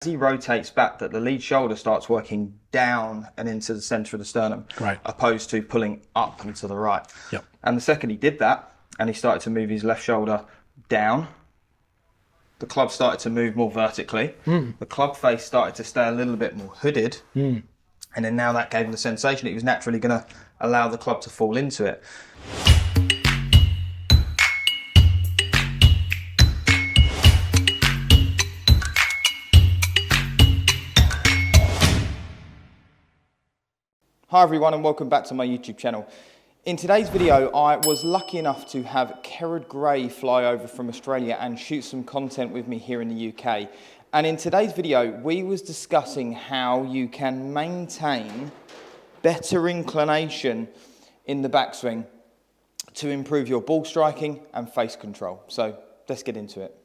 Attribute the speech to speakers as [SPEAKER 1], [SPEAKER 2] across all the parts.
[SPEAKER 1] As he rotates back, that the lead shoulder starts working down and into the centre of the sternum,
[SPEAKER 2] Right.
[SPEAKER 1] opposed to pulling up and to the right.
[SPEAKER 2] Yep.
[SPEAKER 1] And the second he did that, and he started to move his left shoulder down, the club started to move more vertically. The club face started to stay a little bit more hooded. And then now that gave him the sensation that he was naturally going to allow the club to fall into it. Hi everyone and welcome back to my YouTube channel. In today's video, I was lucky enough to have Kerrod Gray fly over from Australia and shoot some content with me here in the UK. And in today's video, we was discussing how you can maintain better inclination in the backswing to improve your ball striking and face control. So let's get into it.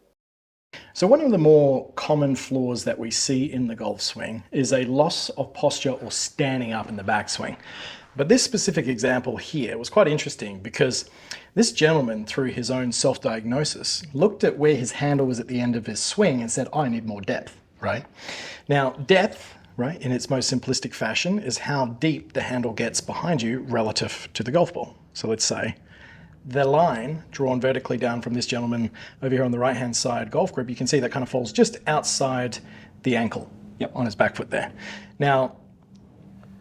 [SPEAKER 2] So one of the more common flaws that we see in the golf swing is a loss of posture or standing up in the backswing. But this specific example here was quite interesting because this gentleman, through his own self-diagnosis, looked at where his handle was at the end of his swing and said, I need more depth, right? Now, depth, right, in its most simplistic fashion, is how deep the handle gets behind you relative to the golf ball. So let's say the line drawn vertically down from this gentleman over here on the right-hand side golf grip, you can see that kind of falls just outside the ankle on his back foot there. Now,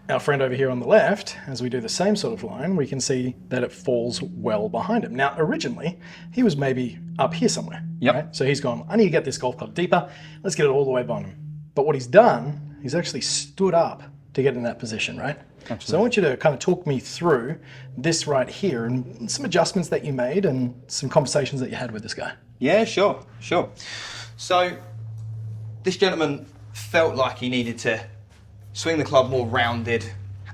[SPEAKER 2] our friend over here on the left, as we do the same sort of line, we can see that it falls well behind him. Now, originally, he was maybe up here somewhere. Right? So he's gone, I need to get this golf club deeper. Let's get it all the way behind him. But what he's done, he's actually stood up to get in that position, right? Absolutely. So I want you to kind of talk me through this right here and some adjustments that you made and some conversations that you had with this guy.
[SPEAKER 1] Yeah, sure. So this gentleman felt like he needed to swing the club more rounded,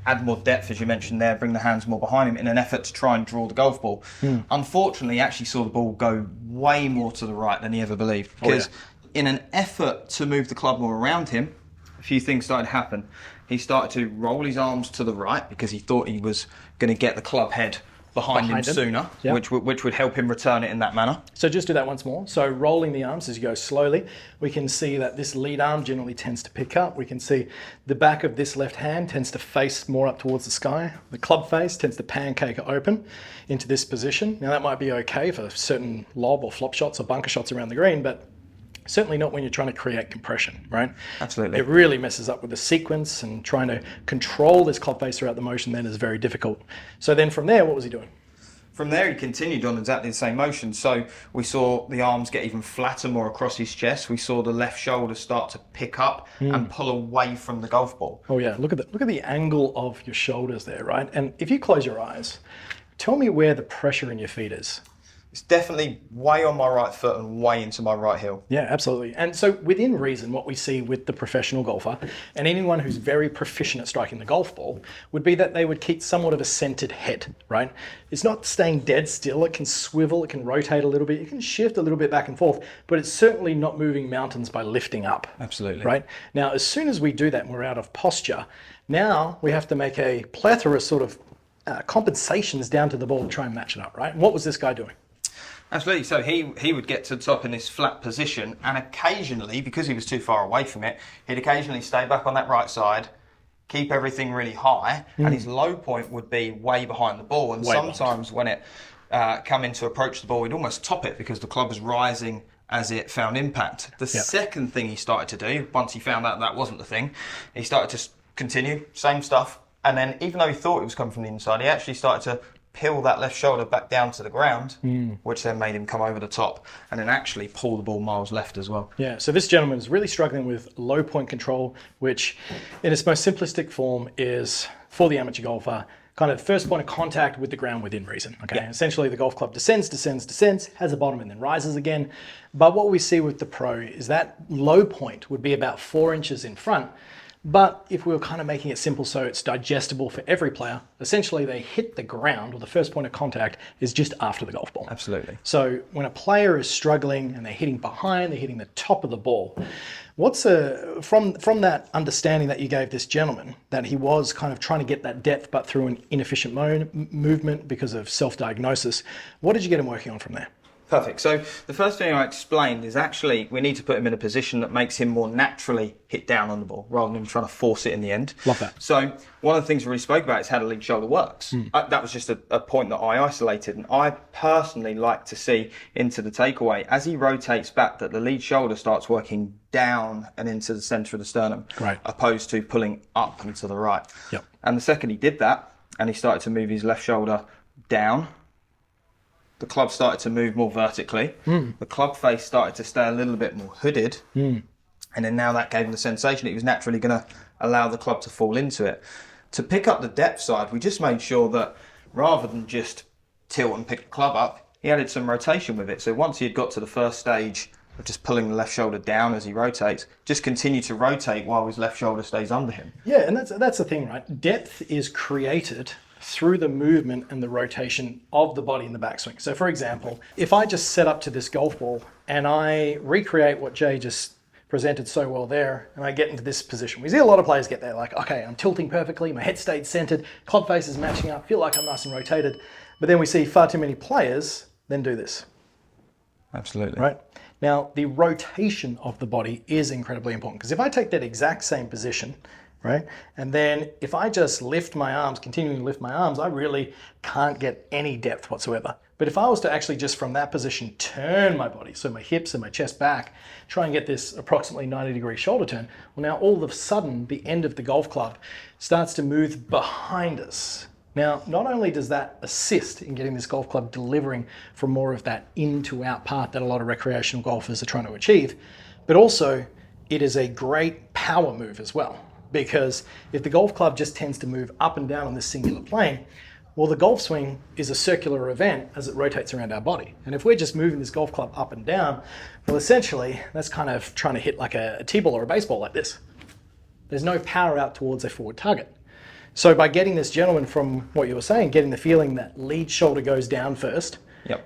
[SPEAKER 1] add more depth, as you mentioned there, bring the hands more behind him in an effort to try and draw the golf ball. Unfortunately, he actually saw the ball go way more to the right than he ever believed. Because in an effort to move the club more around him, a few things started to happen. He started to roll his arms to the right because he thought he was going to get the club head behind him sooner, which would help him return it in that manner.
[SPEAKER 2] So just do that once more. So rolling the arms as you go slowly, we can see that this lead arm generally tends to pick up. We can see the back of this left hand tends to face more up towards the sky. The club face tends to pancake open into this position. Now that might be okay for certain lob or flop shots or bunker shots around the green, but certainly not when you're trying to create compression, right?
[SPEAKER 1] Absolutely.
[SPEAKER 2] It really messes up with the sequence, and trying to control this club face throughout the motion then is very difficult. So then from there, what was he doing?
[SPEAKER 1] From there, he continued on exactly the same motion. So we saw the arms get even flatter, more across his chest. We saw the left shoulder start to pick up and pull away from the golf ball.
[SPEAKER 2] Oh yeah, look at the angle of your shoulders there, right? And if you close your eyes, tell me where the pressure in your feet is.
[SPEAKER 1] It's definitely way on my right foot and way into my right heel.
[SPEAKER 2] Yeah, absolutely. And so within reason, what we see with the professional golfer and anyone who's very proficient at striking the golf ball would be that they would keep somewhat of a centered head, right? It's not staying dead still. It can swivel, it can rotate a little bit, it can shift a little bit back and forth, but it's certainly not moving mountains by lifting up.
[SPEAKER 1] Absolutely.
[SPEAKER 2] Right? Now, as soon as we do that and we're out of posture, now we have to make a plethora sort of compensations down to the ball to try and match it up, right? And what was this guy doing?
[SPEAKER 1] Absolutely. So he would get to the top in this flat position, and occasionally, because he was too far away from it, he'd occasionally stay back on that right side, keep everything really high, and his low point would be way behind the ball. And sometimes when it come in to approach the ball, he'd almost top it because the club was rising as it found impact. The second thing he started to do, once he found out that wasn't the thing, he started to continue, same stuff, and then even though he thought it was coming from the inside, he actually started to peel that left shoulder back down to the ground, which then made him come over the top and then actually pull the ball miles left as well. Yeah,
[SPEAKER 2] so this gentleman is really struggling with low point control, which in its most simplistic form is, for the amateur golfer, kind of first point of contact with the ground within reason. Okay, essentially the golf club descends, has a bottom and then rises again. But what we see with the pro is that low point would be about 4 inches in front. But if we were kind of making it simple so it's digestible for every player, essentially they hit the ground, or the first point of contact is just after the golf ball.
[SPEAKER 1] Absolutely.
[SPEAKER 2] So when a player is struggling and they're hitting behind, they're hitting the top of the ball, what's from that understanding that you gave this gentleman, that he was kind of trying to get that depth but through an inefficient movement because of self-diagnosis, what did you get him working on from there?
[SPEAKER 1] Perfect. So the first thing I explained is actually we need to put him in a position that makes him more naturally hit down on the ball rather than trying to force it in the end.
[SPEAKER 2] Love that.
[SPEAKER 1] So one of the things we really spoke about is how the lead shoulder works. That was just a point that I isolated, and I personally like to see into the takeaway as he rotates back that the lead shoulder starts working down and into the centre of the sternum,
[SPEAKER 2] Right.
[SPEAKER 1] opposed to pulling up and to the right.
[SPEAKER 2] Yep.
[SPEAKER 1] And the second he did that, and he started to move his left shoulder down, the club started to move more vertically. The club face started to stay a little bit more hooded. And then now that gave him the sensation that he was naturally going to allow the club to fall into it. To pick up the depth side, we just made sure that rather than just tilt and pick the club up, he added some rotation with it. So once he had got to the first stage of just pulling the left shoulder down as he rotates, just continue to rotate while his left shoulder stays under him.
[SPEAKER 2] Yeah, and that's the thing, right? Depth is created through the movement and the rotation of the body in the backswing. So for example, if I just set up to this golf ball and I recreate what Jay just presented so well there, and I get into this position. We see a lot of players get there like, okay, I'm tilting perfectly, my head stayed centered, club face is matching up, feel like I'm nice and rotated. But then we see far too many players then do this.
[SPEAKER 1] Absolutely.
[SPEAKER 2] Right? Now, the rotation of the body is incredibly important, because if I take that exact same position, right, and then if I just lift my arms, continuing to lift my arms, I really can't get any depth whatsoever. But if I was to actually just from that position turn my body, so my hips and my chest back, try and get this approximately 90-degree shoulder turn, well, now all of a sudden the end of the golf club starts to move behind us. Now, not only does that assist in getting this golf club delivering from more of that in to out part that a lot of recreational golfers are trying to achieve, but also it is a great power move as well. Because if the golf club just tends to move up and down on this singular plane, well, the golf swing is a circular event as it rotates around our body. And if we're just moving this golf club up and down, well, essentially, that's kind of trying to hit like a tee-ball or a baseball like this. There's no power out towards a forward target. So by getting this gentleman, from what you were saying, getting the feeling that lead shoulder goes down first.
[SPEAKER 1] Yep.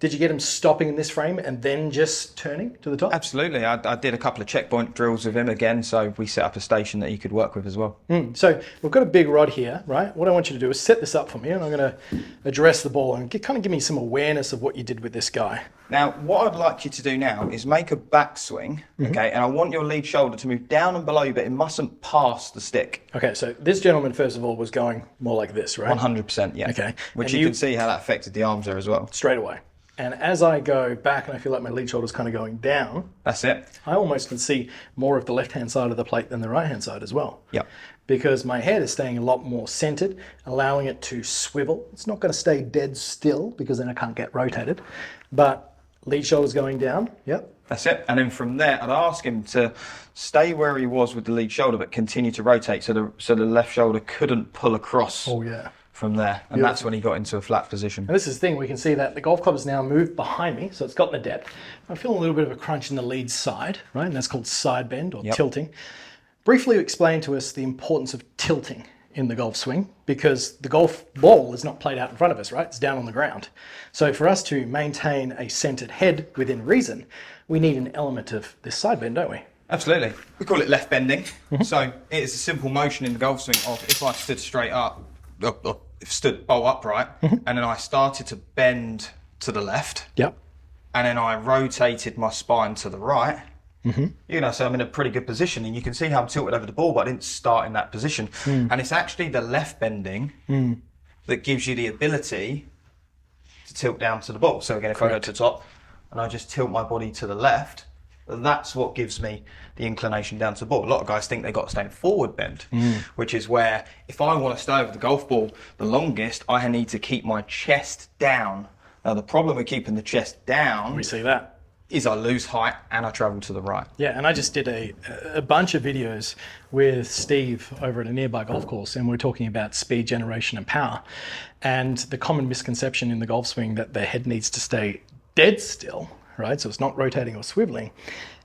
[SPEAKER 2] Did you get him stopping in this frame and then just turning to the top?
[SPEAKER 1] Absolutely. I did a couple of checkpoint drills with him again, so we set up a station that he could work with as well.
[SPEAKER 2] So we've got a big rod here, right? What I want you to do is set this up for me, and I'm going to address the ball and kind of give me some awareness of what you did with this guy.
[SPEAKER 1] Now, what I'd like you to do now is make a backswing, okay? And I want your lead shoulder to move down and below you, but it mustn't pass the stick.
[SPEAKER 2] Okay, so this gentleman, first of all, was going more like this, right?
[SPEAKER 1] 100%, yeah.
[SPEAKER 2] Okay.
[SPEAKER 1] Which
[SPEAKER 2] And
[SPEAKER 1] you can see how that affected the arms there as well.
[SPEAKER 2] Straight away. And as I go back and I feel like my lead shoulder's kind of going down,
[SPEAKER 1] That's it.
[SPEAKER 2] I almost can see more of the left-hand side of the plate than the right-hand side as well.
[SPEAKER 1] Yep.
[SPEAKER 2] Because my head is staying a lot more centered, allowing it to swivel. It's not going to stay dead still because then I can't get rotated. But lead shoulder's going down. Yep.
[SPEAKER 1] That's it. And then from there, I'd ask him to stay where he was with the lead shoulder, but continue to rotate so the left shoulder couldn't pull across.
[SPEAKER 2] Oh, yeah.
[SPEAKER 1] From there, and that's when he got into a flat position.
[SPEAKER 2] And this is the thing, we can see that the golf club has now moved behind me, so it's gotten the depth. I'm feeling a little bit of a crunch in the lead side, right? And that's called side bend or tilting. Briefly explain to us the importance of tilting in the golf swing, because the golf ball is not played out in front of us, right? It's down on the ground. So for us to maintain a centered head within reason, we need an element of this side bend, don't we?
[SPEAKER 1] Absolutely. We call it left bending. So it is a simple motion in the golf swing of if I stood straight up, stood bolt upright, and then I started to bend to the left.
[SPEAKER 2] Yep.
[SPEAKER 1] And then I rotated my spine to the right. You know, so I'm in a pretty good position, and you can see how I'm tilted over the ball, but I didn't start in that position. And it's actually the left bending that gives you the ability to tilt down to the ball. So again, if I go to the top and I just tilt my body to the left, that's what gives me the inclination down to the ball. A lot of guys think they've got to stay in forward bend, which is where if I want to stay over the golf ball the longest, I need to keep my chest down. Now, the problem with keeping the chest down,
[SPEAKER 2] We see that.
[SPEAKER 1] is I lose height and I travel to the right.
[SPEAKER 2] Yeah, and I just did a bunch of videos with Steve over at a nearby golf course, and we're talking about speed generation and power. And the common misconception in the golf swing that the head needs to stay dead still, right? So it's not rotating or swiveling.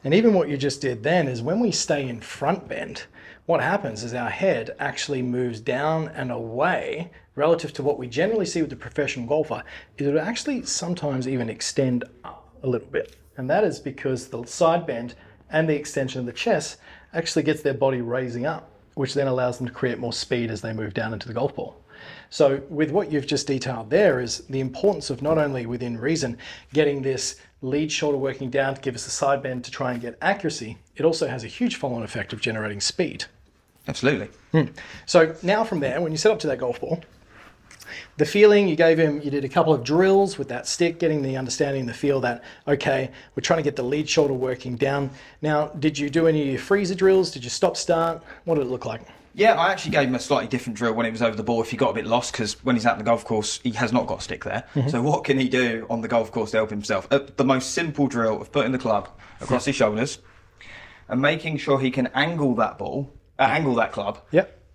[SPEAKER 2] And even what you just did then is when we stay in front bend, what happens is our head actually moves down and away relative to what we generally see with the professional golfer. It will actually sometimes even extend up a little bit. And that is because the side bend and the extension of the chest actually gets their body raising up, which then allows them to create more speed as they move down into the golf ball. So with what you've just detailed there is the importance of not only within reason getting this lead shoulder working down to give us a side bend to try and get accuracy, it also has a huge follow-on effect of generating speed.
[SPEAKER 1] Absolutely.
[SPEAKER 2] So now from there, when you set up to that golf ball, the feeling you gave him, you did a couple of drills with that stick, getting the understanding, the feel that, okay, we're trying to get the lead shoulder working down. Now, did you do any of your freezer drills? Did you stop start? What did it look like?
[SPEAKER 1] Yeah, I actually gave him a slightly different drill when it was over the ball if he got a bit lost, because when he's out on the golf course, he has not got a stick there. So what can he do on the golf course to help himself? The most simple drill of putting the club across his shoulders and making sure he can angle that ball, angle that club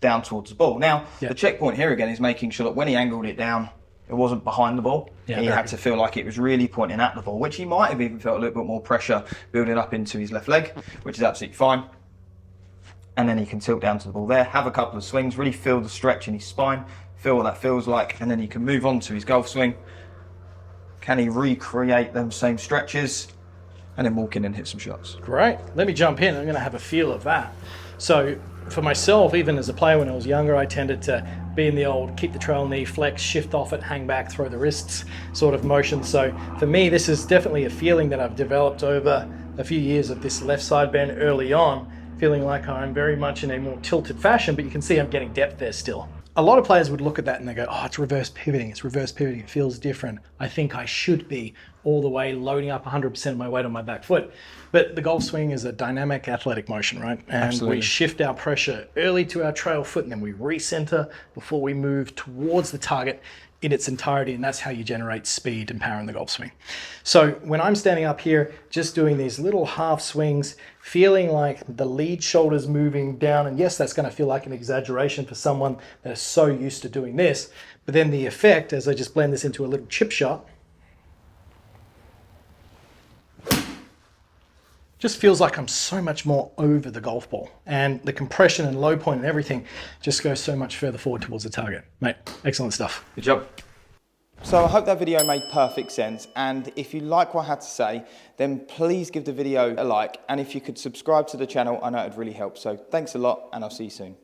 [SPEAKER 1] down towards the ball. Now, the checkpoint here again is making sure that when he angled it down, it wasn't behind the ball. He had to feel like it was really pointing at the ball, which he might have even felt a little bit more pressure building up into his left leg, which is absolutely fine. And then he can tilt down to the ball there, have a couple of swings, really feel the stretch in his spine, feel what that feels like, and then he can move on to his golf swing. Can he recreate them same stretches? And then walk in and hit some shots.
[SPEAKER 2] Great. Let me jump in. I'm going to have a feel of that. So for myself, even as a player when I was younger, I tended to be in the old keep the trail knee, flex, shift off it, hang back, throw the wrists sort of motion. So for me, this is definitely a feeling that I've developed over a few years of this left side bend early on, feeling like I'm very much in a more tilted fashion, but you can see I'm getting depth there still. A lot of players would look at that and they go, oh, it's reverse pivoting, it feels different. I think I should be all the way loading up 100% of my weight on my back foot. But the golf swing is a dynamic athletic motion, right? And we shift our pressure early to our trail foot and then we recenter before we move towards the target in its entirety, and that's how you generate speed and power in the golf swing. So when I'm standing up here, just doing these little half swings, feeling like the lead shoulder's moving down, and yes, that's going to feel like an exaggeration for someone that is so used to doing this, but then the effect, as I just blend this into a little chip shot, just feels like I'm so much more over the golf ball, and the compression and low point and everything just goes so much further forward towards the target. Mate, excellent stuff.
[SPEAKER 1] Good job. So I hope that video made perfect sense, and if you like what I had to say, then please give the video a like, and if you could subscribe to the channel, I know it'd really help. So thanks a lot, and I'll see you soon.